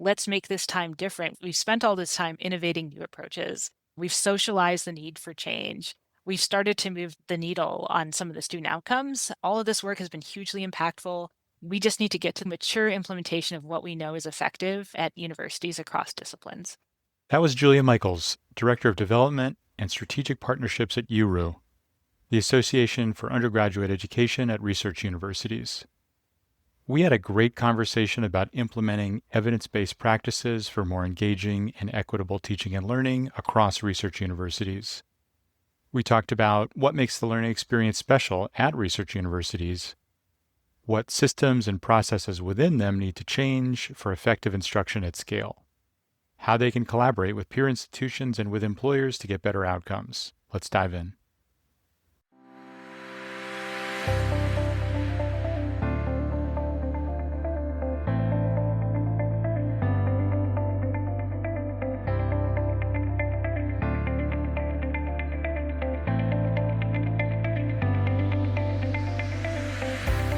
let's make this time different. We've spent all this time innovating new approaches. We've socialized the need for change. We've started to move the needle on some of the student outcomes. All of this work has been hugely impactful. We just need to get to mature implementation of what we know is effective at universities across disciplines. That was Julia Michaels, Director of Development and Strategic Partnerships at UERU, the Association for Undergraduate Education at Research Universities. We had a great conversation about implementing evidence-based practices for more engaging and equitable teaching and learning across research universities. We talked about what makes the learning experience special at research universities, what systems and processes within them need to change for effective instruction at scale, how they can collaborate with peer institutions and with employers to get better outcomes. Let's dive in.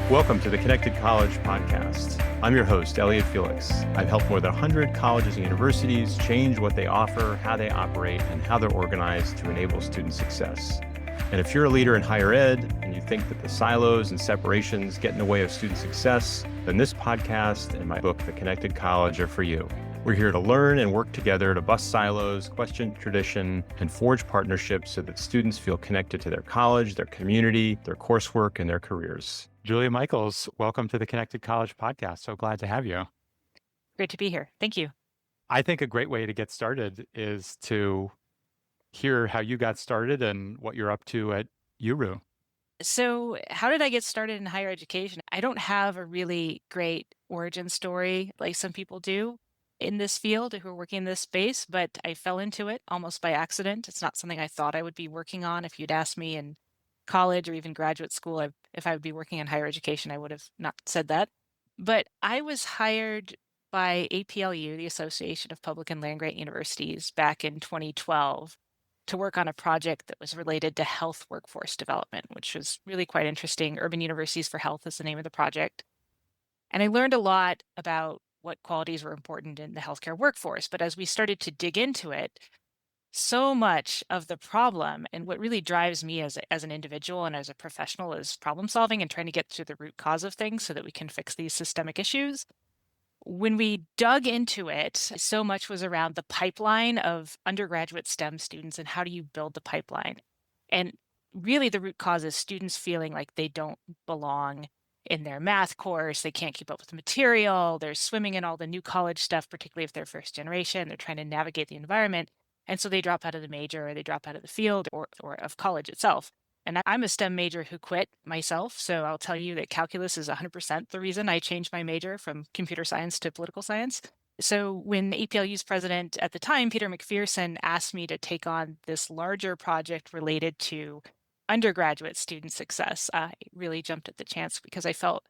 Welcome to the Connected College podcast. I'm your host, Elliot Felix. I've helped more than 100 colleges and universities change what they offer, how they operate, and how they're organized to enable student success. And if you're a leader in higher ed and you think that the silos and separations get in the way of student success, then this podcast and my book, The Connected College, are for you. We're here to learn and work together to bust silos, question tradition, and forge partnerships so that students feel connected to their college, their community, their coursework, and their careers. Julia Michaels, welcome to the Connected College podcast. So glad to have you. Great to be here. Thank you. I think a great way to get started is to hear how you got started and what you're up to at UERU. So, how did I get started in higher education? I don't have a really great origin story like some people do in this field who are working in this space, but I fell into it almost by accident. It's not something I thought I would be working on. If you'd asked me in college or even graduate school, if I would be working in higher education, I would have not said that. But I was hired by APLU, the Association of Public and Land-Grant Universities, back in 2012 to work on a project that was related to health workforce development, which was really quite interesting. Urban Universities for Health is the name of the project. And I learned a lot about what qualities were important in the healthcare workforce. But as we started to dig into it, so much of the problem and what really drives me as an individual and as a professional is problem solving and trying to get to the root cause of things so that we can fix these systemic issues. When we dug into it, so much was around the pipeline of undergraduate STEM students and how do you build the pipeline. And really the root cause is students feeling like they don't belong in their math course. They can't keep up with the material. They're swimming in all the new college stuff, particularly if they're first generation. They're trying to navigate the environment. And so they drop out of the major or they drop out of the field or of college itself. And I'm a STEM major who quit myself. So I'll tell you that calculus is 100% the reason I changed my major from computer science to political science. So when APLU's president at the time, Peter McPherson, asked me to take on this larger project related to undergraduate student success, I really jumped at the chance because I felt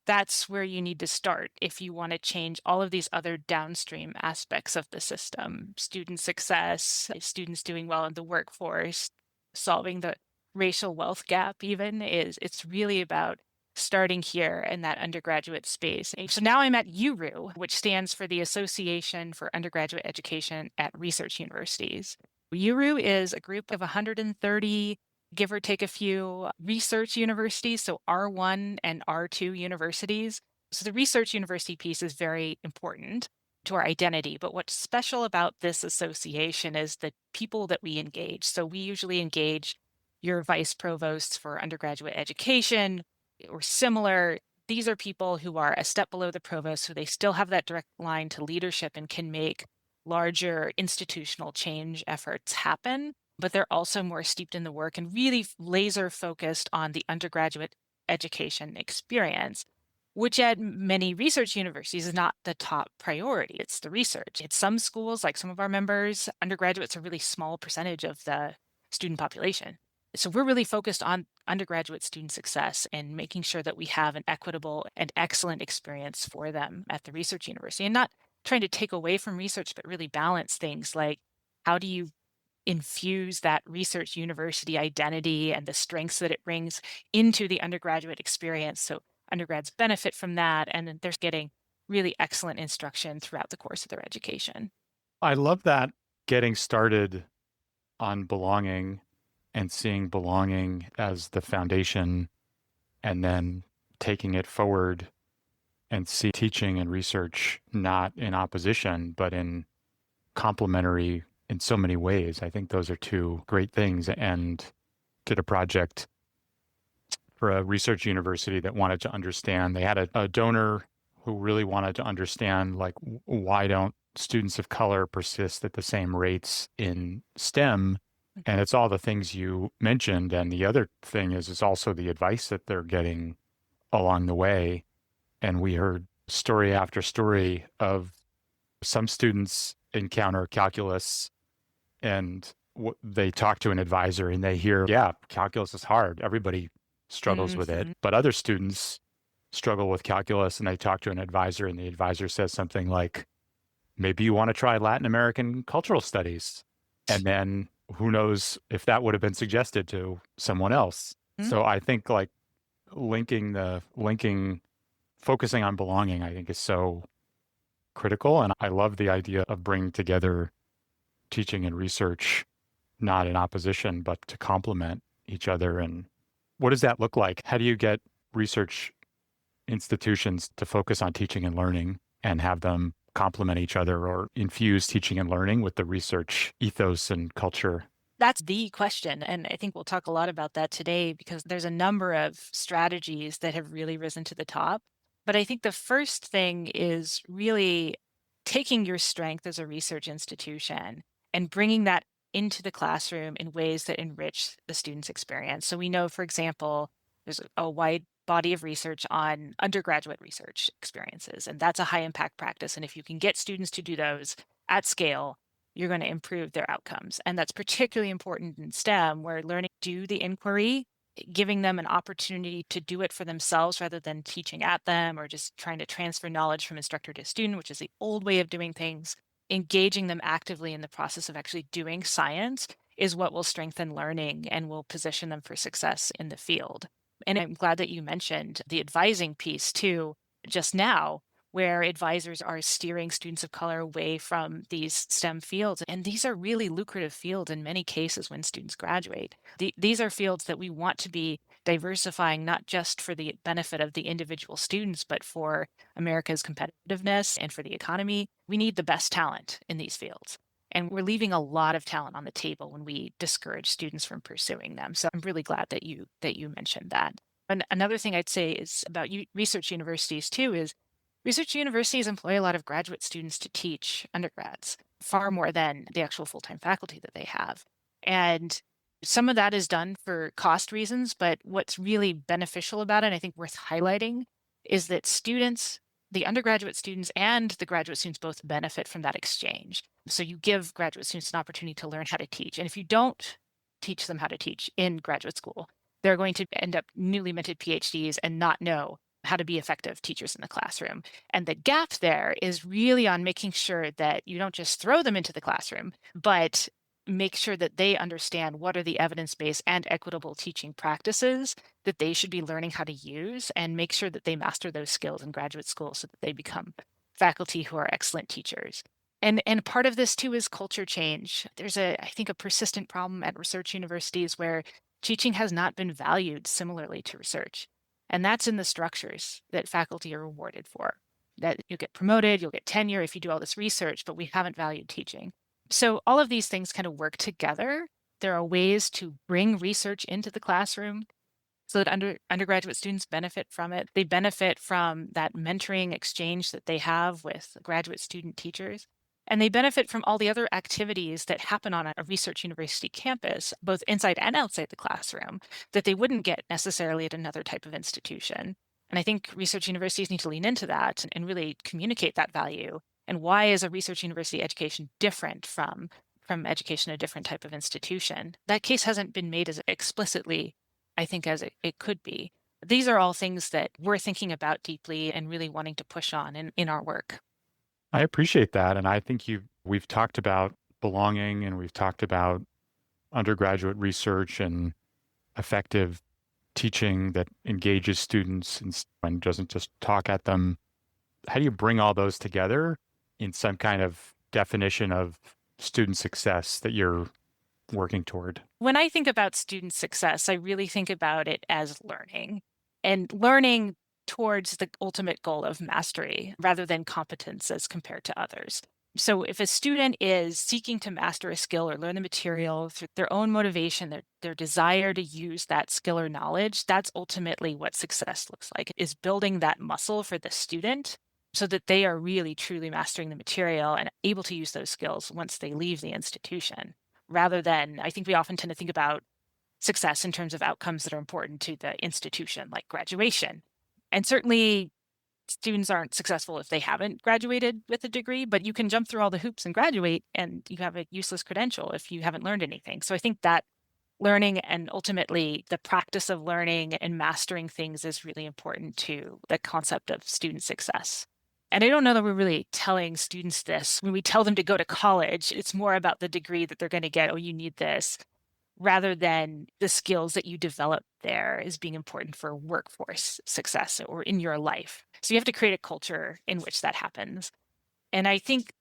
that's where you need to start if you want to change all of these other downstream aspects of the system. Student success, students doing well in the workforce, solving the racial wealth gap even it's really about starting here in that undergraduate space. So now I'm at UERU, which stands for the Association for Undergraduate Education at Research Universities. UERU is a group of 130, give or take a few, research universities, so R1 and R2 universities. So the research university piece is very important to our identity, but what's special about this association is the people that we engage. So we usually engage your vice provosts for undergraduate education or similar. These are people who are a step below the provost, so they still have that direct line to leadership and can make larger institutional change efforts happen, but they're also more steeped in the work and really laser focused on the undergraduate education experience, which at many research universities is not the top priority. It's the research. At some schools, like some of our members, undergraduates are a really small percentage of the student population. So we're really focused on undergraduate student success and making sure that we have an equitable and excellent experience for them at the research university, and not trying to take away from research, but really balance things like how do you infuse that research university identity and the strengths that it brings into the undergraduate experience so undergrads benefit from that, and then they're getting really excellent instruction throughout the course of their education. I love that, getting started on belonging and seeing belonging as the foundation and then taking it forward and see teaching and research not in opposition, but in complementary in so many ways. I think those are two great things. And did a project for a research university that wanted to understand, they had a donor who really wanted to understand, like, why don't students of color persist at the same rates in STEM? And it's all the things you mentioned. And the other thing is also the advice that they're getting along the way. And we heard story after story of some students encounter calculus and they talk to an advisor and they hear, yeah, calculus is hard. Everybody struggles with it. Mhm. But other students struggle with calculus and they talk to an advisor and the advisor says something like, maybe you want to try Latin American cultural studies. And then who knows if that would have been suggested to someone else. Mm. So I think like linking, focusing on belonging, I think is so critical. And I love the idea of bringing together teaching and research, not in opposition, but to complement each other. And what does that look like? How do you get research institutions to focus on teaching and learning and have them complement each other or infuse teaching and learning with the research ethos and culture? That's the question. And I think we'll talk a lot about that today because there's a number of strategies that have really risen to the top. But I think the first thing is really taking your strength as a research institution and bringing that into the classroom in ways that enrich the student's experience. So we know, for example, there's a wide body of research on undergraduate research experiences, and that's a high impact practice. And if you can get students to do those at scale, you're going to improve their outcomes. And that's particularly important in STEM, where learning to do the inquiry, giving them an opportunity to do it for themselves rather than teaching at them or just trying to transfer knowledge from instructor to student, which is the old way of doing things. Engaging them actively in the process of actually doing science is what will strengthen learning and will position them for success in the field. And I'm glad that you mentioned the advising piece too, just now, where advisors are steering students of color away from these STEM fields. And these are really lucrative fields in many cases when students graduate. These are fields that we want to be diversifying, not just for the benefit of the individual students, but for America's competitiveness and for the economy. We need the best talent in these fields. And we're leaving a lot of talent on the table when we discourage students from pursuing them. So I'm really glad that you mentioned that. And another thing I'd say is about research universities too is research universities employ a lot of graduate students to teach undergrads, far more than the actual full-time faculty that they have. And some of that is done for cost reasons, but what's really beneficial about it, and I think worth highlighting, is that students, the undergraduate students and the graduate students both benefit from that exchange. So you give graduate students an opportunity to learn how to teach. And if you don't teach them how to teach in graduate school, they're going to end up newly minted PhDs and not know how to be effective teachers in the classroom. And the gap there is really on making sure that you don't just throw them into the classroom, but make sure that they understand what are the evidence-based and equitable teaching practices that they should be learning how to use, and make sure that they master those skills in graduate school so that they become faculty who are excellent teachers. And part of this too is culture change. There's I think, a persistent problem at research universities where teaching has not been valued similarly to research. And that's in the structures that faculty are rewarded for. That you'll get promoted, you'll get tenure if you do all this research, but we haven't valued teaching. So all of these things kind of work together. There are ways to bring research into the classroom so that undergraduate students benefit from it. They benefit from that mentoring exchange that they have with graduate student teachers. And they benefit from all the other activities that happen on a research university campus, both inside and outside the classroom, that they wouldn't get necessarily at another type of institution. And I think research universities need to lean into that and really communicate that value. And why is a research university education different from education a different type of institution? That case hasn't been made as explicitly, I think, as it could be. These are all things that we're thinking about deeply and really wanting to push on in our work. I appreciate that. And I think we've talked about belonging and we've talked about undergraduate research and effective teaching that engages students and doesn't just talk at them. how do you bring all those together in some kind of definition of student success that you're working toward? When I think about student success, I really think about it as learning and learning towards the ultimate goal of mastery rather than competence as compared to others. So, if a student is seeking to master a skill or learn the material through their own motivation, their desire to use that skill or knowledge, that's ultimately what success looks like, is building that muscle for the student so that they are really truly mastering the material and able to use those skills once they leave the institution rather than I think we often tend to think about success in terms of outcomes that are important to the institution, like graduation. And certainly, students aren't successful if they haven't graduated with a degree, but you can jump through all the hoops and graduate, and you have a useless credential if you haven't learned anything. So I think that learning and ultimately the practice of learning and mastering things is really important to the concept of student success. And I don't know that we're really telling students this. When we tell them to go to college, it's more about the degree that they're going to get. Oh, you need this, rather than the skills that you develop there as being important for workforce success or in your life. So you have to create a culture in which that happens. And I think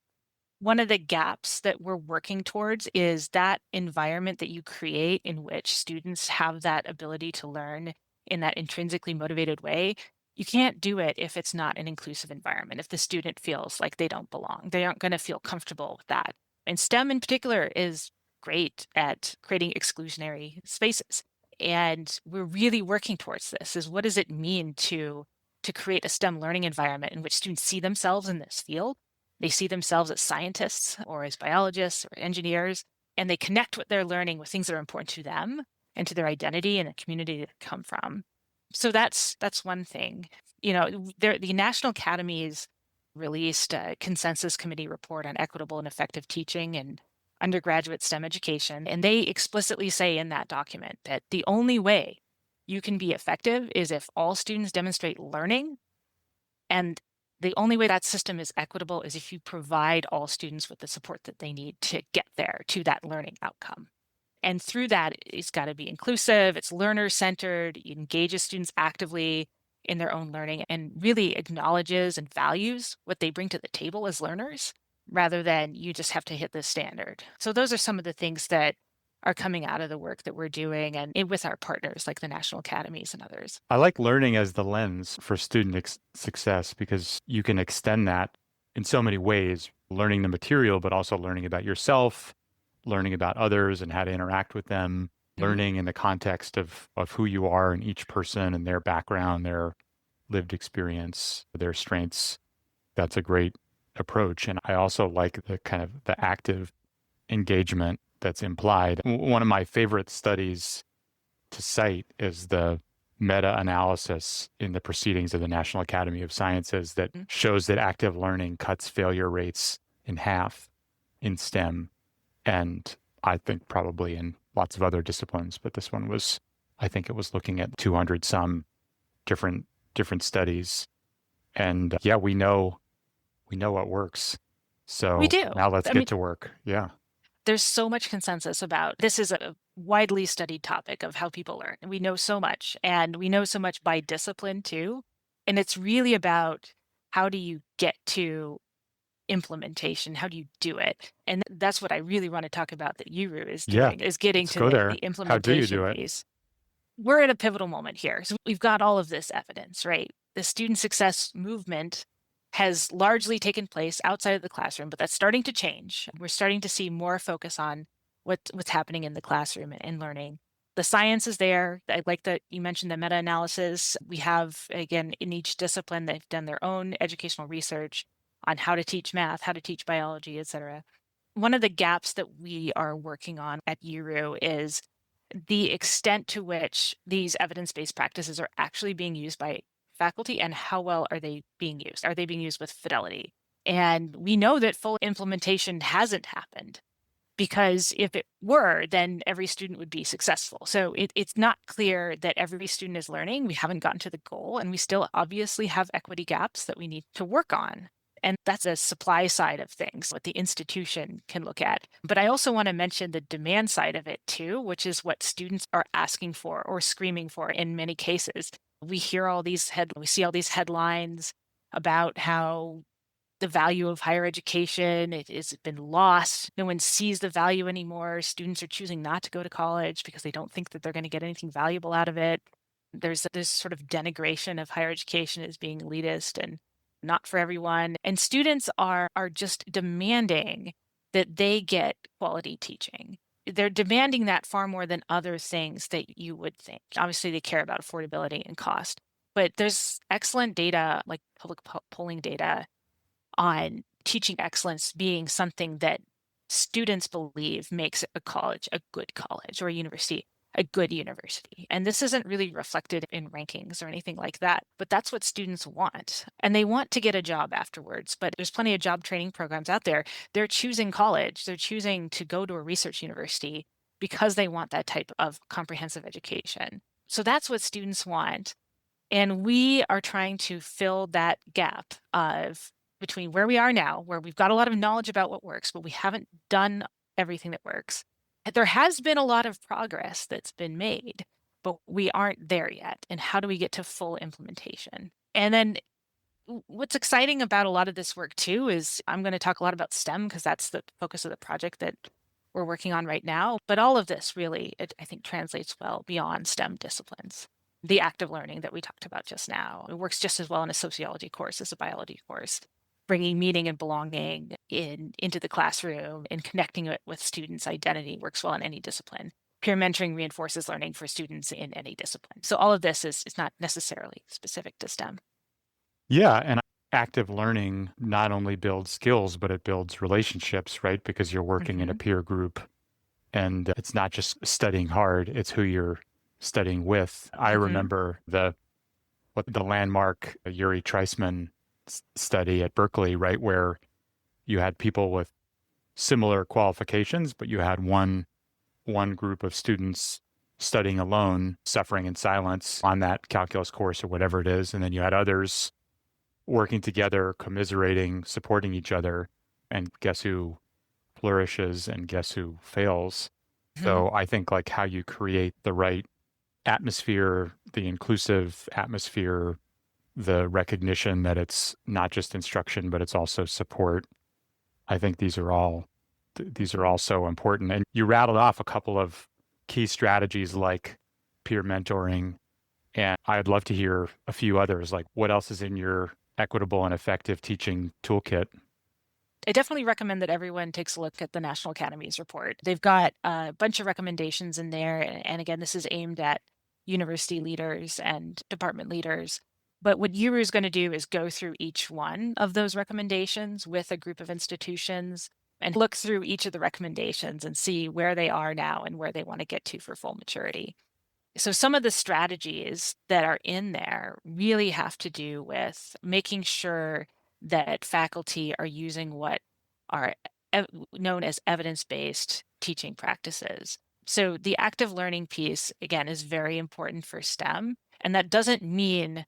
one of the gaps that we're working towards is that environment that you create in which students have that ability to learn in that intrinsically motivated way. You can't do it if it's not an inclusive environment. If the student feels like they don't belong, they aren't going to feel comfortable with that. And STEM in particular is great at creating exclusionary spaces. And we're really working towards this is what does it mean to create a STEM learning environment in which students see themselves in this field, they see themselves as scientists or as biologists or engineers, and they connect what they're learning with things that are important to them and to their identity and the community they come from. So that's one thing. The National Academies released a consensus committee report on equitable and effective teaching and undergraduate STEM education, and they explicitly say in that document that the only way you can be effective is if all students demonstrate learning, and the only way that system is equitable is if you provide all students with the support that they need to get there to that learning outcome. And through that, it's got to be inclusive, it's learner centered, it engages students actively in their own learning and really acknowledges and values what they bring to the table as learners rather than you just have to hit the standard. So, those are some of the things that are coming out of the work that we're doing and with our partners like the National Academies and others. I like learning as the lens for student success because you can extend that in so many ways, learning the material, but also learning about yourself, learning about others and how to interact with them, Mhm. learning in the context of who you are and each person and their background, their lived experience, their strengths. That's a great approach. And I also like the kind of the active engagement that's implied. One of my favorite studies to cite is the meta-analysis in the Proceedings of the National Academy of Sciences that Mm. shows that active learning cuts failure rates in half in STEM, and I think probably in lots of other disciplines, but this one was, I think it was looking at 200 some different studies. And yeah, we know what works. We So do. now let's I get mean, to work. Yeah. there's so much consensus about this is a widely studied topic of how people learn. And we know so much, and we know so much by discipline too. And it's really about how do you get to implementation? How do you do it? And that's what I really want to talk about that URU is Yeah. doing, is getting Let's to go the there. How do you implementation do it? piece. We're at a pivotal moment here. So we've got all of this evidence, right? The student success movement has largely taken place outside of the classroom, but that's starting to change. We're starting to see more focus on what's happening in the classroom and learning. The science is there. I like that you mentioned the meta-analysis. We have, again, in each discipline, they've done their own educational research on how to teach math, how to teach biology, et cetera. One of the gaps that we are working on at URU is the extent to which these evidence-based practices are actually being used by faculty and how well are they being used? Are they being used with fidelity? And we know that full implementation hasn't happened because if it were, then every student would be successful. So it's not clear that every student is learning. We haven't gotten to the goal, and we still obviously have equity gaps that we need to work on. And that's a supply side of things, what the institution can look at. But I also want to mention the demand side of it too, which is what students are asking for or screaming for in many cases. We see all these headlines about how the value of higher education it has been lost. No one sees the value anymore. Students are choosing not to go to college because they don't think that they're going to get anything valuable out of it. There's this sort of denigration of higher education as being elitist and not for everyone. And students are just demanding that they get quality teaching. They're demanding that far more than other things that you would think. Obviously, they care about affordability and cost, but there's excellent data, like public polling data, on teaching excellence being something that students believe makes a college a good college or a university a good university. And this isn't really reflected in rankings or anything like that, but that's what students want. And they want to get a job afterwards, but there's plenty of job training programs out there. They're choosing college, they're choosing to go to a research university because they want that type of comprehensive education. So that's what students want. And we are trying to fill that gap of between where we are now, where we've got a lot of knowledge about what works, but we haven't done everything that works. There has been a lot of progress that's been made, but we aren't there yet. And how do we get to full implementation? And then what's exciting about a lot of this work too is I'm going to talk a lot about STEM because that's the focus of the project that we're working on right now. But all of this really, I think, translates well beyond STEM disciplines. The active learning that we talked about just now, it works just as well in a sociology course as a biology course. Bringing meaning and belonging into the classroom and connecting it with students' identity works well in any discipline. Peer mentoring reinforces learning for students in any discipline. So all of this is not necessarily specific to STEM. Yeah, and active learning not only builds skills, but it builds relationships, right? Because you're working in a Mm-hmm. peer group and it's not just studying hard, it's who you're studying with. I Mm-hmm. remember the landmark Yuri Treisman study at Berkeley, right, where you had people with similar qualifications, but you had one group of students studying alone, suffering in silence on that calculus course or whatever it is, and then you had others working together, commiserating, supporting each other, and guess who flourishes and guess who fails. Mm-hmm. So I think like how you create the right atmosphere, the inclusive atmosphere, the recognition that it's not just instruction, but it's also support. I think these are all so important. And you rattled off a couple of key strategies like peer mentoring, and I'd love to hear a few others. Like what else is in your equitable and effective teaching toolkit? I definitely recommend that everyone takes a look at the National Academies report. They've got a bunch of recommendations in there. And again, this is aimed at university leaders and department leaders. But what URU is going to do is go through each one of those recommendations with a group of institutions and look through each of the recommendations and see where they are now and where they want to get to for full maturity. So some of the strategies that are in there really have to do with making sure that faculty are using what are known as evidence-based teaching practices. So the active learning piece, again, is very important for STEM. And that doesn't mean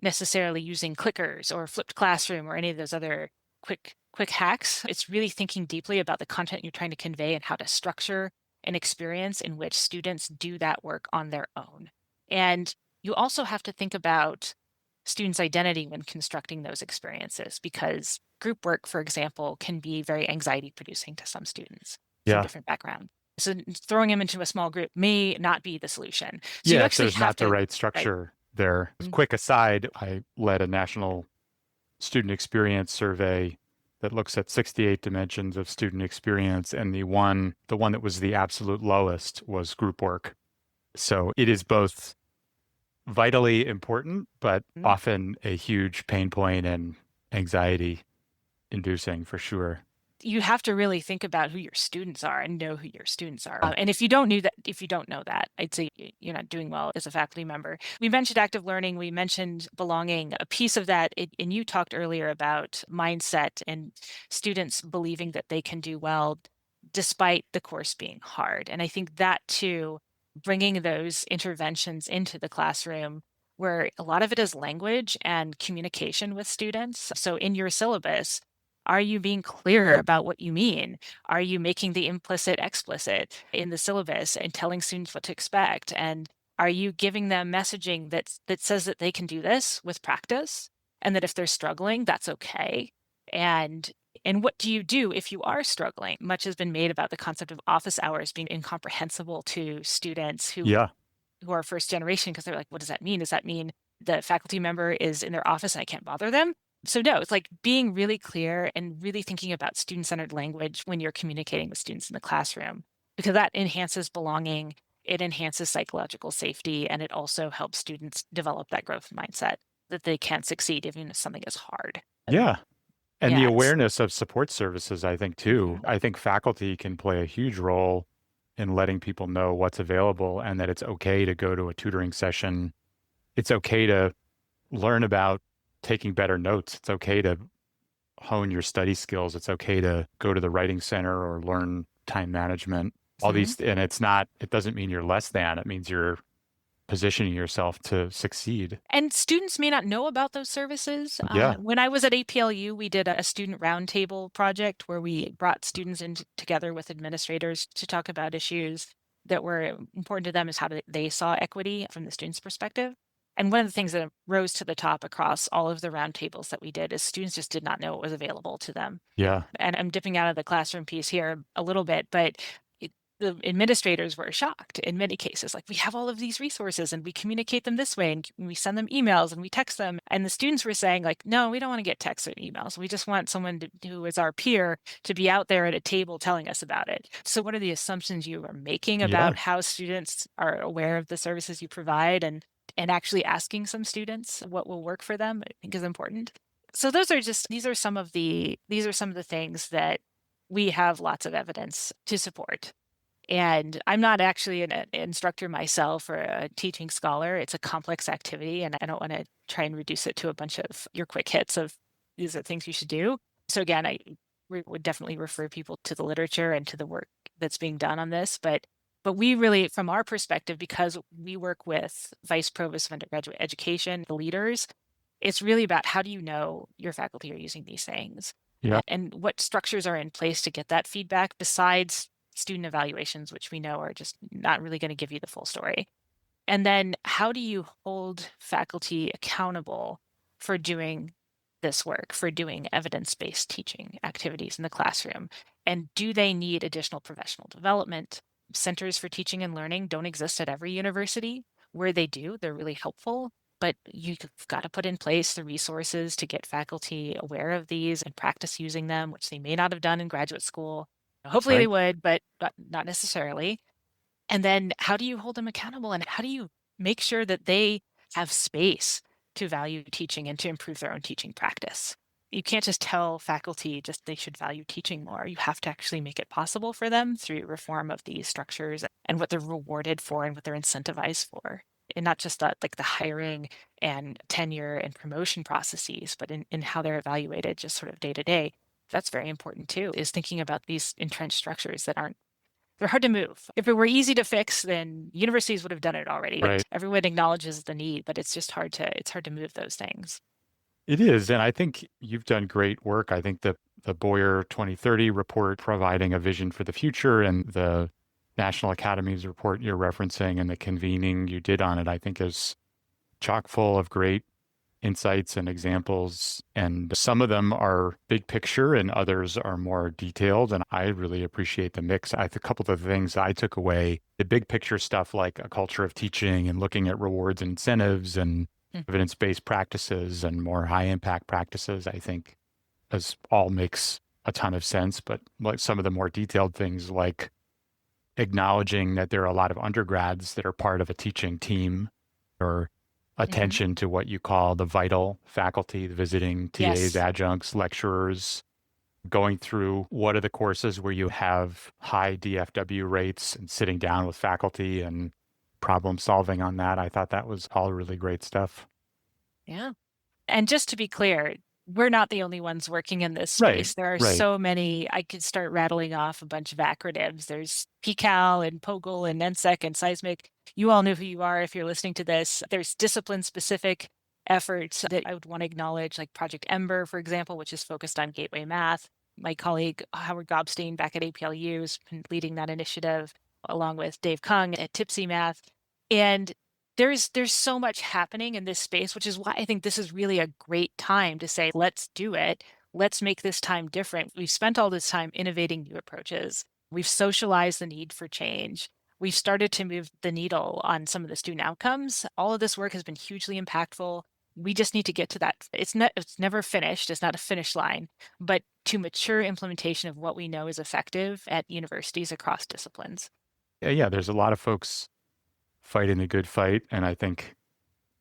necessarily using clickers or flipped classroom or any of those other quick hacks. It's really thinking deeply about the content you're trying to convey and how to structure an experience in which students do that work on their own. And you also have to think about students' identity when constructing those experiences because group work, for example, can be very anxiety producing to some students from Yeah. different backgrounds. So throwing them into a small group may not be the solution. So you Yeah, if actually there's have not the to, right right? structure there. Quick aside, I led a national student experience survey that looks at 68 dimensions of student experience, and the one that was the absolute lowest was group work. So it is both vitally important, but Mhm. often a huge pain point and anxiety inducing for sure. You have to really think about who your students are and know who your students are. Oh, And if you don't know that, I'd say you're not doing well as a faculty member. We mentioned active learning. We mentioned belonging. A piece of that, and you talked earlier about mindset and students believing that they can do well despite the course being hard. And I think that too, bringing those interventions into the classroom where a lot of it is language and communication with students. So in your syllabus, are you being clear about what you mean? Are you making the implicit explicit in the syllabus and telling students what to expect? And are you giving them messaging that says that they can do this with practice? and that if they're struggling, that's okay. And what do you do if you are struggling? Much has been made about the concept of office hours being incomprehensible to students Yeah. who are first generation because they're like, what does that mean? Does that mean the faculty member is in their office and I can't bother them? So no, it's like being really clear and really thinking about student-centered language when you're communicating with students in the classroom, because that enhances belonging, it enhances psychological safety, and it also helps students develop that growth mindset that they can succeed even if something is hard. Yeah. And the Yeah, it's awareness of support services, I think, too. mhm, I think faculty can play a huge role in letting people know what's available and that it's okay to go to a tutoring session. It's okay to learn about taking better notes. It's okay to hone your study skills. It's okay to go to the writing center or learn time management. All mhm. these, and it doesn't mean you're less than, it means you're positioning yourself to succeed. And students may not know about those services. Yeah. When I was at APLU, we did a student roundtable project where we brought students in together with administrators to talk about issues that were important to them as how they saw equity from the student's perspective. And one of the things that rose to the top across all of the roundtables that we did is students just did not know what was available to them. Yeah. And I'm dipping out of the classroom piece here a little bit, but the administrators were shocked in many cases. Like, we have all of these resources and we communicate them this way and we send them emails and we text them. And the students were saying, like, no, we don't want to get texts or emails. We just want someone who is our peer to be out there at a table telling us about it. So, what are the assumptions you are making Yeah. about how students are aware of the services you provide, and actually asking some students what will work for them, I think is important. So these are some of the things that we have lots of evidence to support. And I'm not actually an instructor myself or a teaching scholar. It's a complex activity, and I don't want to try and reduce it to a bunch of your quick hits of these are things you should do. So again, would definitely refer people to the literature and to the work that's being done on this. But we really, from our perspective, because we work with vice provosts of undergraduate education, the leaders, it's really about how do you know your faculty are using these things, Yeah. and what structures are in place to get that feedback besides student evaluations, which we know are just not really going to give you the full story. And then how do you hold faculty accountable for doing this work, for doing evidence-based teaching activities in the classroom? And do they need additional professional development? Centers for teaching and learning don't exist at every university. Where they do, they're really helpful, but you've got to put in place the resources to get faculty aware of these and practice using them, which they may not have done in graduate school. Hopefully they Right. would, but not necessarily. And then how do you hold them accountable, and how do you make sure that they have space to value teaching and to improve their own teaching practice? You can't just tell faculty just they should value teaching more. You have to actually make it possible for them through reform of these structures and what they're rewarded for and what they're incentivized for. And not just like the hiring and tenure and promotion processes, but in how they're evaluated just sort of day to day. That's very important too, is thinking about these entrenched structures that aren't they're hard to move. If it were easy to fix, then universities would have done it already. Right. Like, everyone acknowledges the need, but it's hard to move those things. It is. And I think you've done great work. I think the Boyer 2030 report providing a vision for the future and the National Academies report you're referencing and the convening you did on it, I think is chock full of great insights and examples. And some of them are big picture and others are more detailed. And I really appreciate the mix. A couple of the things I took away, the big picture stuff like a culture of teaching and looking at rewards and incentives and Mm. evidence-based practices and more high impact practices, I think as all makes a ton of sense. But like some of the more detailed things like acknowledging that there are a lot of undergrads that are part of a teaching team or Mhm. attention to what you call the vital faculty, the visiting TAs, Yes. adjuncts, lecturers, going through what are the courses where you have high DFW rates and sitting down with faculty and problem solving on that. I thought that was all really great stuff. Yeah. And just to be clear, we're not the only ones working in this Right, space. There are right. so many. I could start rattling off a bunch of acronyms. There's PCAL and POGIL and NSEC and Seismic. You all know who you are if you're listening to this. There's discipline-specific efforts that I would want to acknowledge, like Project Ember, for example, which is focused on gateway math. My colleague Howard Gobstein back at APLU has been leading that initiative, along with Dave Kung at Tipsy Math. And there's so much happening in this space, which is why I think this is really a great time to say, let's do it. Let's make this time different. We've spent all this time innovating new approaches. We've socialized the need for change. We've started to move the needle on some of the student outcomes. All of this work has been hugely impactful. We just need to get to that. It's never finished. It's not a finish line, but to mature implementation of what we know is effective at universities across disciplines. Yeah, there's a lot of folks fighting the good fight, and I think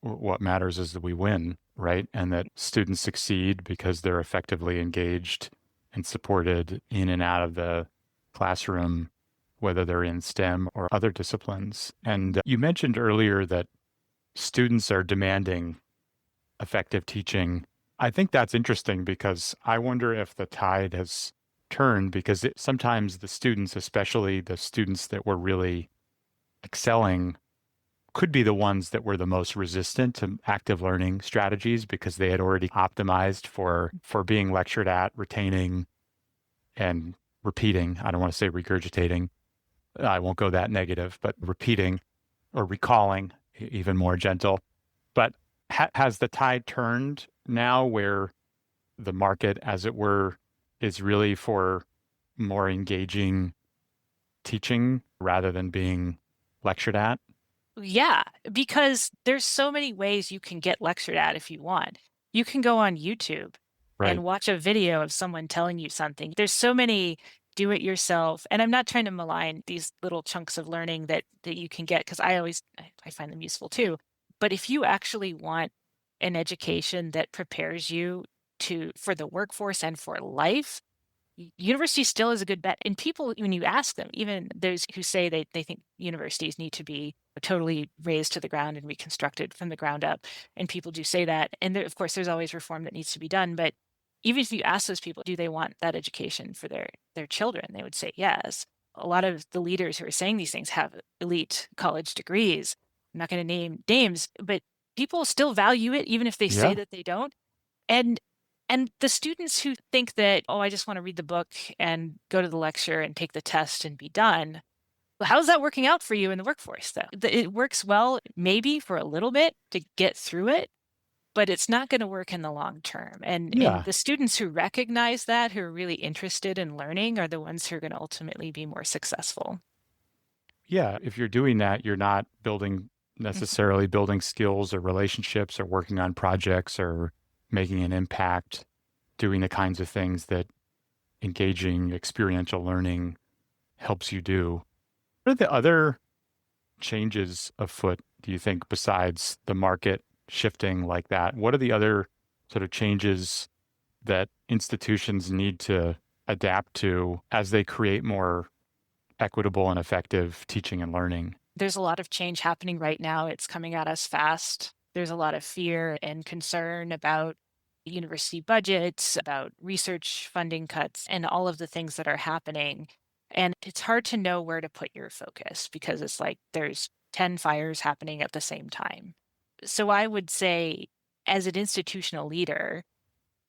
what matters is that we win, right? And that students succeed because they're effectively engaged and supported in and out of the classroom, whether they're in STEM or other disciplines. And you mentioned earlier that students are demanding effective teaching. I think that's interesting because I wonder if the tide has turned because sometimes the students, especially the students that were really excelling, could be the ones that were the most resistant to active learning strategies because they had already optimized for being lectured at, retaining, and repeating. I don't want to say regurgitating. I won't go that negative, but repeating or recalling, even more gentle. But has the tide turned now where the market, as it were, is really for more engaging teaching rather than being lectured at? Yeah, because there's so many ways you can get lectured at if you want. You can go on YouTube Right. and watch a video of someone telling you something. There's so many do it yourself. And I'm not trying to malign these little chunks of learning that you can get because I find them useful too. But if you actually want an education that prepares you to for the workforce and for life, university still is a good bet. And people, when you ask them, even those who say they think universities need to be totally razed to the ground and reconstructed from the ground up, and people do say that. And there, of course, there's always reform that needs to be done. But even if you ask those people, do they want that education for their children? They would say yes. A lot of the leaders who are saying these things have elite college degrees. I'm not going to name names, but people still value it, even if they say Yeah. that they don't. And the students who think that, "Oh, I just wanna read the book and go to the lecture and take the test and be done," well, how's that working out for you in the workforce, though? It works well maybe for a little bit to get through it, but it's not gonna work in the long term, and Yeah. the students who recognize that, who are really interested in learning, are the ones who are gonna ultimately be more successful. Yeah. If you're doing that, you're not Mhm. necessarily building skills or relationships or working on projects or making an impact, doing the kinds of things that engaging experiential learning helps you do. What are the other changes afoot, do you think, besides the market shifting like that? What are the other sort of changes that institutions need to adapt to as they create more equitable and effective teaching and learning? There's a lot of change happening right now. It's coming at us fast. There's a lot of fear and concern about university budgets, about research funding cuts, and all of the things that are happening. And it's hard to know where to put your focus because it's like there's 10 fires happening at the same time. So I would say, as an institutional leader,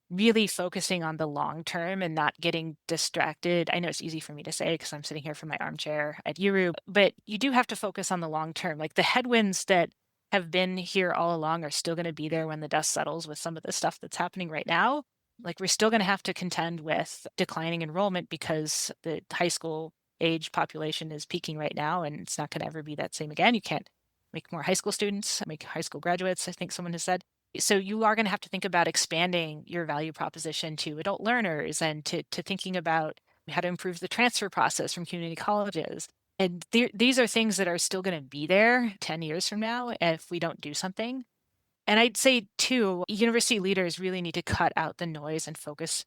really focusing on the long term and not getting distracted. I know it's easy for me to say because I'm sitting here from my armchair at URU, but you do have to focus on the long term. Like the headwinds that have been here all along are still going to be there when the dust settles with some of the stuff that's happening right now. Like we're still going to have to contend with declining enrollment because the high school age population is peaking right now and it's not going to ever be that same again. You can't make more high school students, make high school graduates, I think someone has said. So you are gonna have to think about expanding your value proposition to adult learners and to thinking about how to improve the transfer process from community colleges. And these are things that are still gonna be there 10 years from now if we don't do something. And I'd say too, university leaders really need to cut out the noise and focus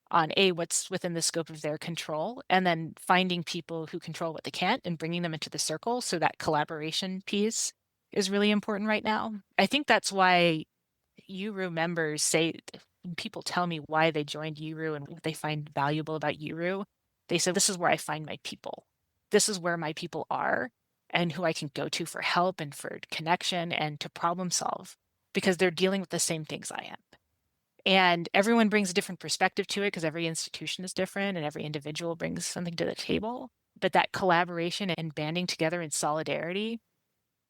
on A, what's within the scope of their control, and then finding people who control what they can't and bringing them into the circle. So that collaboration piece is really important right now. I think that's why URU members say when people tell me why they joined URU and what they find valuable about URU, they say, "This is where I find my people. This is where my people are and who I can go to for help and for connection and to problem solve because they're dealing with the same things I am." And everyone brings a different perspective to it because every institution is different and every individual brings something to the table. But that collaboration and banding together in solidarity,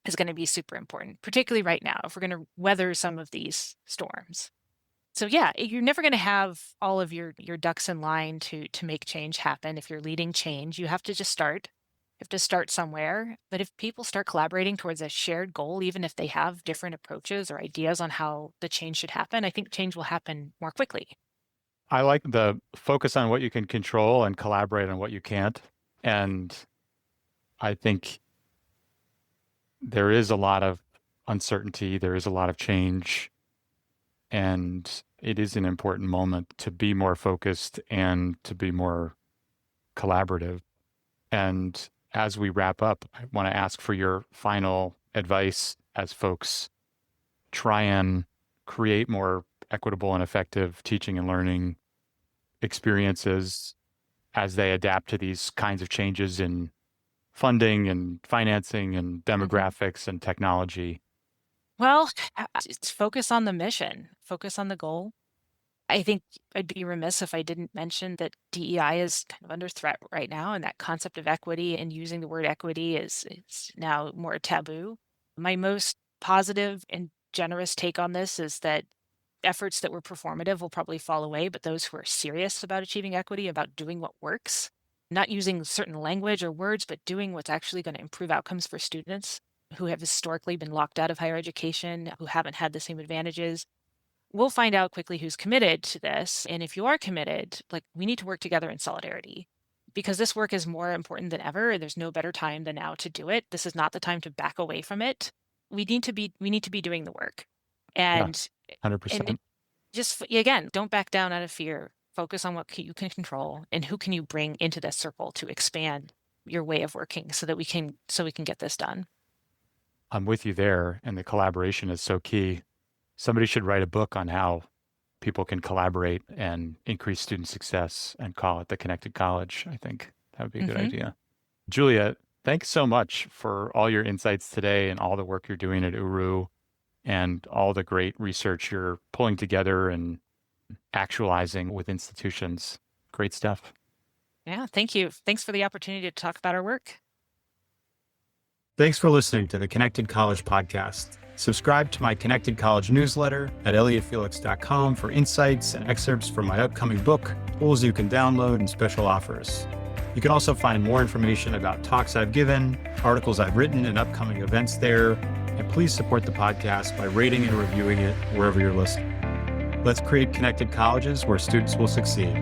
is going to be super important, particularly right now, if we're going to weather some of these storms. So yeah, you're never going to have all of your ducks in line to make change happen. If you're leading change, you have to just start. You have to start somewhere. But if people start collaborating towards a shared goal, even if they have different approaches or ideas on how the change should happen, I think change will happen more quickly. I like the focus on what you can control and collaborate on what you can't. And I think there is a lot of uncertainty, there is a lot of change, and it is an important moment to be more focused and to be more collaborative. And as we wrap up, I want to ask for your final advice as folks try and create more equitable and effective teaching and learning experiences as they adapt to these kinds of changes in funding and financing and demographics and technology. Well, it's focus on the mission, focus on the goal. I think I'd be remiss if I didn't mention that DEI is kind of under threat right now, and that concept of equity and using the word equity is now more taboo. My most positive and generous take on this is that efforts that were performative will probably fall away, but those who are serious about achieving equity, about doing what works, not using certain language or words, but doing what's actually going to improve outcomes for students who have historically been locked out of higher education, who haven't had the same advantages. We'll find out quickly who's committed to this. And if you are committed, like, we need to work together in solidarity because this work is more important than ever. There's no better time than now to do it. This is not the time to back away from it. We need to be doing the work. Yeah, And 100%. just, again, don't back down out of fear. Focus on what you can control and who can you bring into this circle to expand your way of working so we can get this done. I'm with you there, and the collaboration is so key. Somebody should write a book on how people can collaborate and increase student success and call it the Connected College. I think that would be a good idea. Julia, thanks so much for all your insights today and all the work you're doing at UERU and all the great research you're pulling together and actualizing with institutions. Great stuff. Yeah, thank you. Thanks for the opportunity to talk about our work. Thanks for listening to the Connected College podcast. Subscribe to my Connected College newsletter at elliottfelix.com for insights and excerpts from my upcoming book, tools you can download, and special offers. You can also find more information about talks I've given, articles I've written, and upcoming events there. And please support the podcast by rating and reviewing it wherever you're listening. Let's create connected colleges where students will succeed.